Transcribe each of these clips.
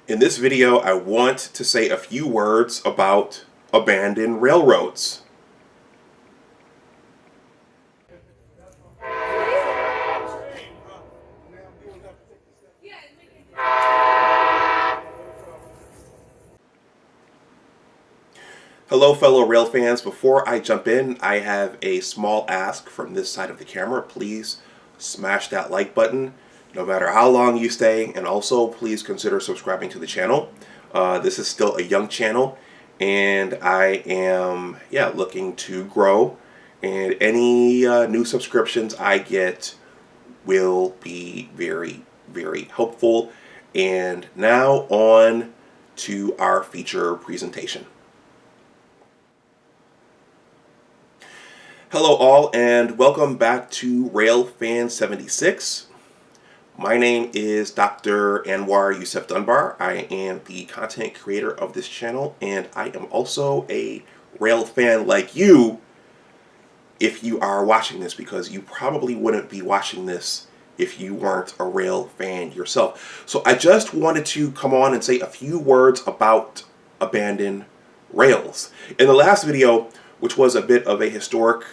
In this video, I want to say a few words about abandoned railroads. Hello fellow rail fans, before I jump in, I have a small ask from this side of the camera. Please smash that like button no matter how long you stay, and also please consider subscribing to the channel. This is still a young channel and I am looking to grow, and any new subscriptions I get will be very, very helpful. And now on to our feature presentation. Hello all, and welcome back to RailFan76. My name is Dr. Anwar Youssef Dunbar. I am the content creator of this channel, and I am also a rail fan like you if you are watching this, because you probably wouldn't be watching this if you weren't a rail fan yourself. So I just wanted to come on and say a few words about abandoned rails. In the last video, which was a bit of a historic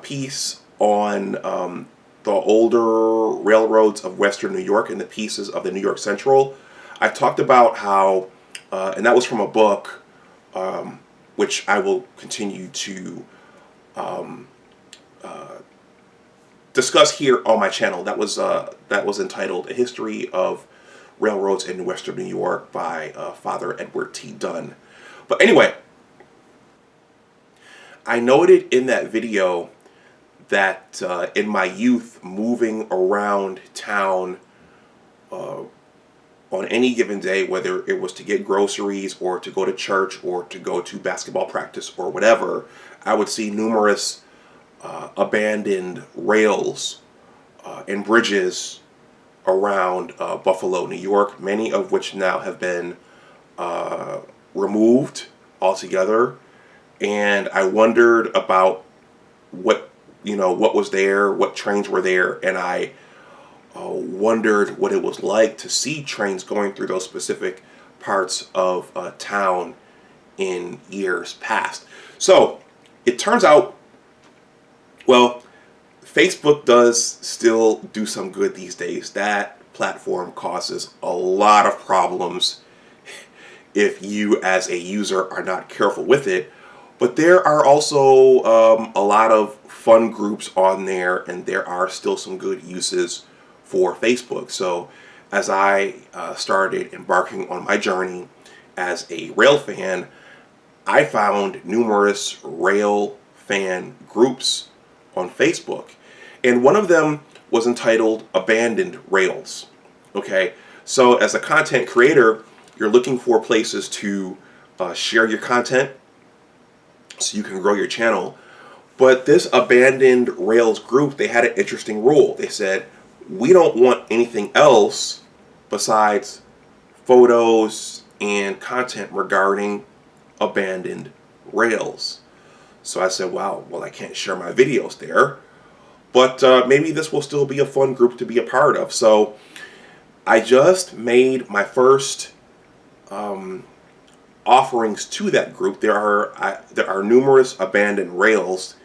piece on the older railroads of Western New York and the pieces of the New York Central, I talked about how, and that was from a book, which I will continue to discuss here on my channel. That was entitled "A History of Railroads in Western New York" by Father Edward T. Dunn. But anyway, I noted in that video that in my youth, moving around town on any given day, whether it was to get groceries or to go to church or to go to basketball practice or whatever, I would see numerous abandoned rails and bridges around Buffalo, New York, many of which now have been removed altogether. And I wondered about what was there, what trains were there, and I wondered what it was like to see trains going through those specific parts of town in years past. So it turns out, well, Facebook does still do some good these days. That platform causes a lot of problems if you as a user are not careful with it. But there are also a lot of fun groups on there, and there are still some good uses for Facebook. So as I started embarking on my journey as a rail fan, I found numerous rail fan groups on Facebook. And one of them was entitled Abandoned Rails. Okay, so as a content creator, you're looking for places to share your content so you can grow your channel. But this Abandoned Rails group, they had an interesting rule. They said, we don't want anything else besides photos and content regarding abandoned rails. So I said, wow, well, I can't share my videos there, but maybe this will still be a fun group to be a part of. So I just made my first offerings to that group. There are numerous abandoned rails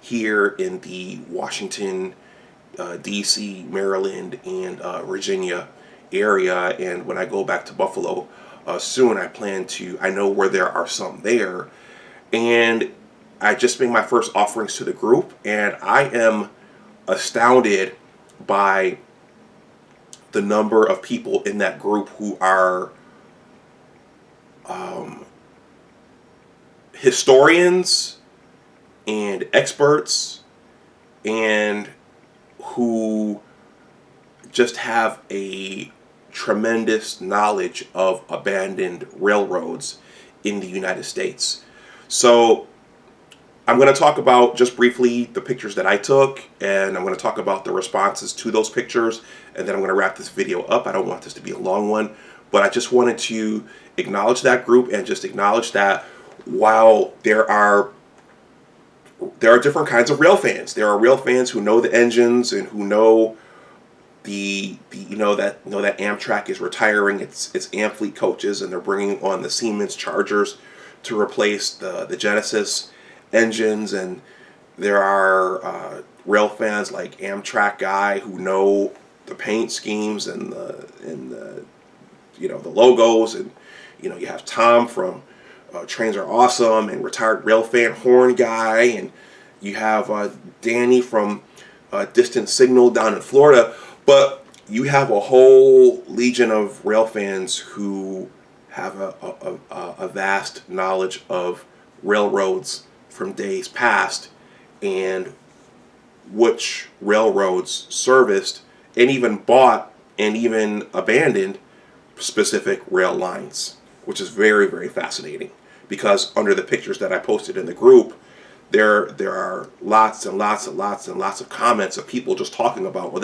here in the Washington, D.C., Maryland, and Virginia area. And when I go back to Buffalo soon, I know where there are some there. And I just made my first offerings to the group, and I am astounded by the number of people in that group who are historians and experts, and who just have a tremendous knowledge of abandoned railroads in the United States. So I'm going to talk about, just briefly, the pictures that I took, and I'm going to talk about the responses to those pictures, and then I'm going to wrap this video up. I don't want this to be a long one, but I just wanted to acknowledge that group and just acknowledge that while there are different kinds of rail fans. There are rail fans who know the engines and who know the that Amtrak is retiring its Amfleet coaches, and they're bringing on the Siemens Chargers to replace the Genesis engines. And there are rail fans like Amtrak guy who know the paint schemes and the the logos. And you have Tom from Trains Are Awesome and retired rail fan horn guy, and you have Danny from Distant Signal down in Florida. But you have a whole legion of rail fans who have a vast knowledge of railroads from days past, and which railroads serviced and even bought and even abandoned specific rail lines, which is very, very fascinating. Because under the pictures that I posted in the group, there are lots and lots and lots and lots of comments of people just talking about, well,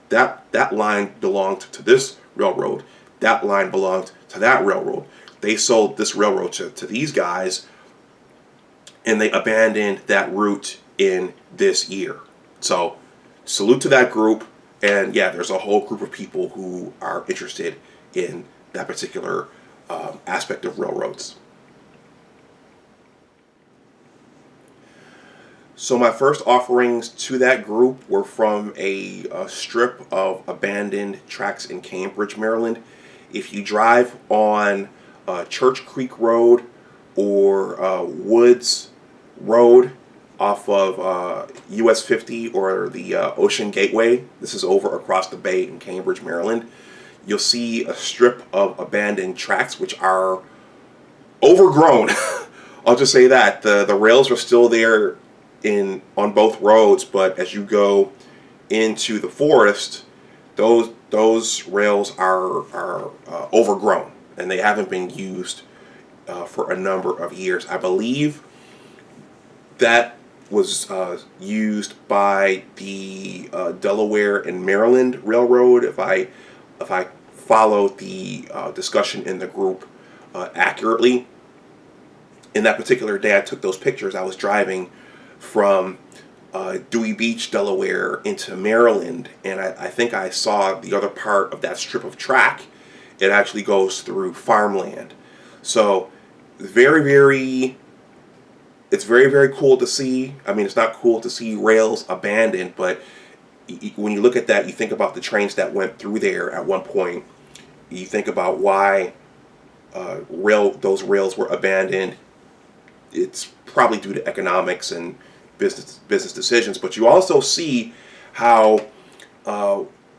that line belonged to this railroad, that line belonged to that railroad. They sold this railroad to these guys, and they abandoned that route in this year. So salute to that group. And yeah, there's a whole group of people who are interested in that particular aspect of railroads. So my first offerings to that group were from a strip of abandoned tracks in Cambridge, Maryland. If you drive on Church Creek Road or Woods Road off of US 50 or the Ocean Gateway, this is over across the bay in Cambridge, Maryland, you'll see a strip of abandoned tracks which are overgrown. I'll just say that. The rails are still there on both roads, but as you go into the forest, those rails are overgrown, and they haven't been used for a number of years. I believe that was used by the Delaware and Maryland Railroad, if I followed the discussion in the group accurately. In that particular day I took those pictures, I was driving from Dewey Beach, Delaware into Maryland, and I think I saw the other part of that strip of track. It actually goes through farmland. So very, very cool to see. I mean, it's not cool to see rails abandoned, but when you look at that, you think about the trains that went through there at one point. You think about why those rails were abandoned. It's probably due to economics and business decisions, but you also see how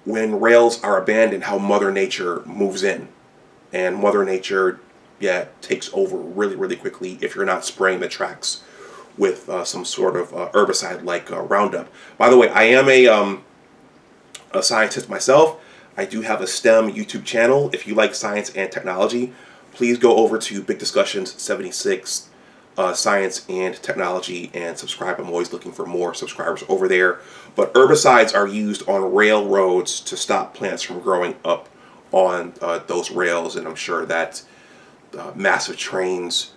when rails are abandoned, how Mother Nature moves in, and Mother Nature takes over really, really quickly if you're not spraying the tracks with some sort of herbicide like Roundup. By the way, I am a scientist myself. I do have a STEM YouTube channel. If you like science and technology, please go over to Big Discussions 76 Science and Technology and subscribe. I'm always looking for more subscribers over there. But herbicides are used on railroads to stop plants from growing up on those rails, and I'm sure that massive trains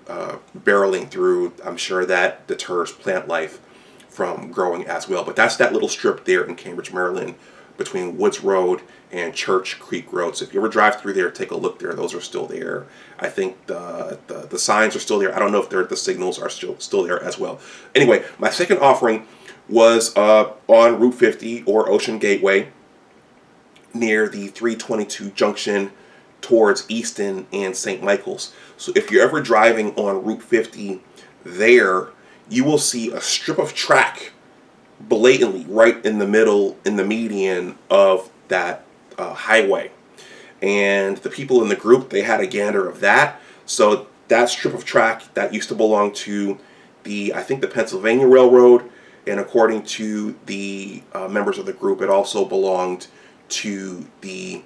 barreling through, I'm sure that deters plant life from growing as well. But that's that little strip there in Cambridge, Maryland, between Woods Road and Church Creek Road. So if you ever drive through there, take a look there. Those are still there. I think the signs are still there. I don't know if the signals are still there as well. Anyway, my second offering was on Route 50 or Ocean Gateway near the 322 junction towards Easton and St. Michael's. So if you're ever driving on Route 50 there, you will see a strip of track blatantly right in the middle, in the median of that highway. And the people in the group, they had a gander of that. So that strip of track that used to belong to I think the Pennsylvania Railroad, and according to the members of the group, it also belonged to the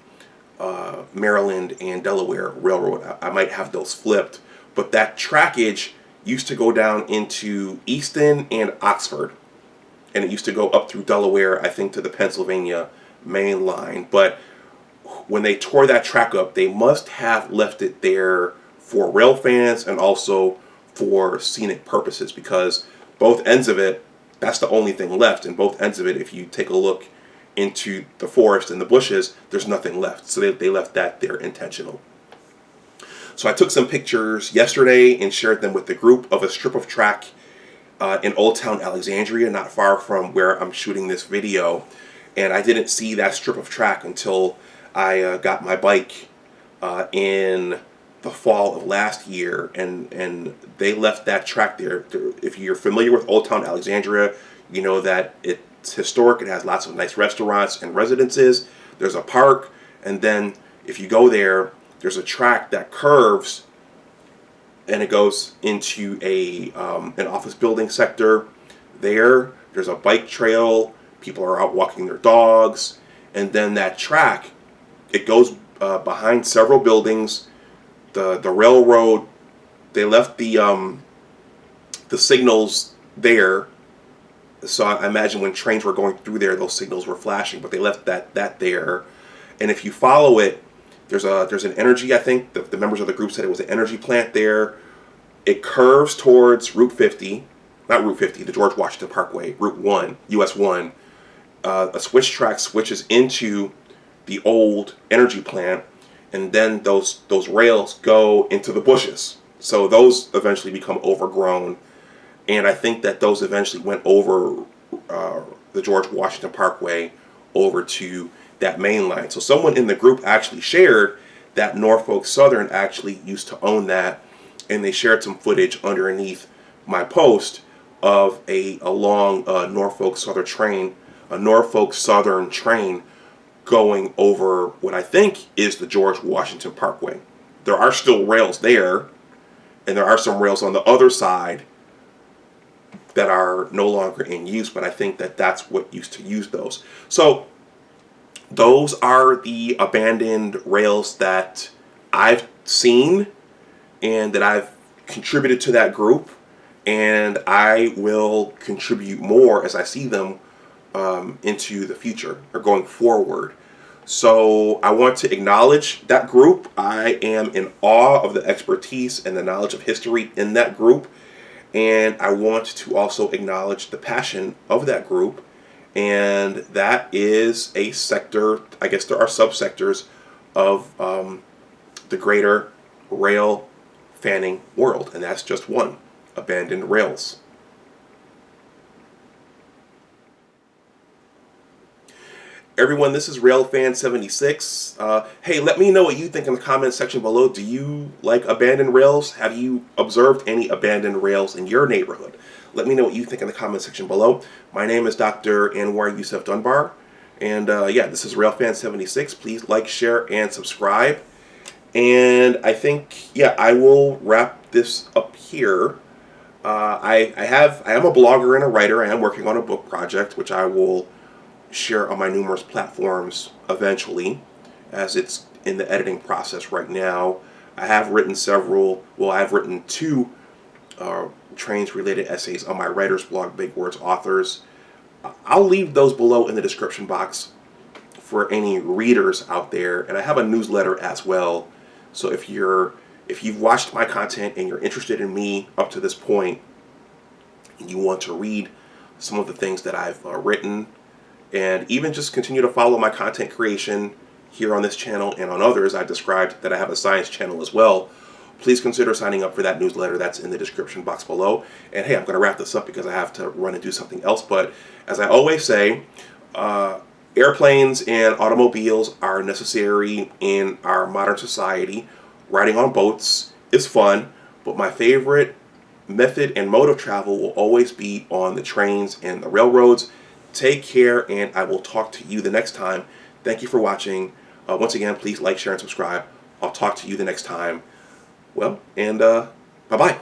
Maryland and Delaware Railroad. I might have those flipped, but that trackage used to go down into Easton and Oxford, and it used to go up through Delaware, I think, to the Pennsylvania main line. But when they tore that track up, they must have left it there for rail fans and also for scenic purposes, because both ends of it, that's the only thing left. And both ends of it, if you take a look into the forest and the bushes, there's nothing left. So they left that there intentional. So I took some pictures yesterday and shared them with the group of a strip of track in Old Town Alexandria, not far from where I'm shooting this video. And I didn't see that strip of track until I got my bike in the fall of last year, and they left that track there. If you're familiar with Old Town Alexandria, you know that it's historic. It has lots of nice restaurants and residences. There's a park, and then if you go there, there's a track that curves, and it goes into an office building sector. There's a bike trail. People are out walking their dogs, and then that track, it goes behind several buildings. The railroad, they left the signals there. So I imagine when trains were going through there, those signals were flashing, but they left that there. And if you follow it, there's an energy, I think the members of the group said it was an energy plant there. It curves towards Route 50, not Route 50, the George Washington Parkway, Route 1, US 1. A switch track switches into the old energy plant, and then those rails go into the bushes. So those eventually become overgrown, and I think that those eventually went over the George Washington Parkway over to that main line. So someone in the group actually shared that Norfolk Southern actually used to own that, and they shared some footage underneath my post of a long Norfolk Southern train going over what I think is the George Washington Parkway. There are still rails there, and there are some rails on the other side that are no longer in use, but I think that that's what used to use those. So those are the abandoned rails that I've seen and that I've contributed to that group, and I will contribute more as I see them into the future or going forward. So I want to acknowledge that group. I am in awe of the expertise and the knowledge of history in that group, and I want to also acknowledge the passion of that group, and that is a sector. I guess there are subsectors of the greater rail fanning world, and that's just one: abandoned rails. Everyone, this is RailFan76. Hey, let me know what you think in the comments section below. Do you like abandoned rails? Have you observed any abandoned rails in your neighborhood? Let me know what you think in the comments section below. My name is Dr. Anwar Yusuf Dunbar. And yeah, this is RailFan76. Please like, share, and subscribe. And I think, yeah, I will wrap this up here. I am a blogger and a writer. I am working on a book project, which I will share on my numerous platforms eventually, as it's in the editing process right now. I have written I've written two trains-related essays on my writer's blog, Big Words Authors. I'll leave those below in the description box for any readers out there, and I have a newsletter as well. So if you've watched my content and you're interested in me up to this point, and you want to read some of the things that I've written, and even just continue to follow my content creation here on this channel and on others. I described that I have a science channel as well. Please consider signing up for that newsletter. That's in the description box below. And hey, I'm going to wrap this up because I have to run and do something else. But as I always say, airplanes and automobiles are necessary in our modern society. Riding on boats is fun, but my favorite method and mode of travel will always be on the trains and the railroads. Take care, and I will talk to you the next time. Thank you for watching. Once again, please like, share, and subscribe. I'll talk to you the next time. Well, and bye-bye.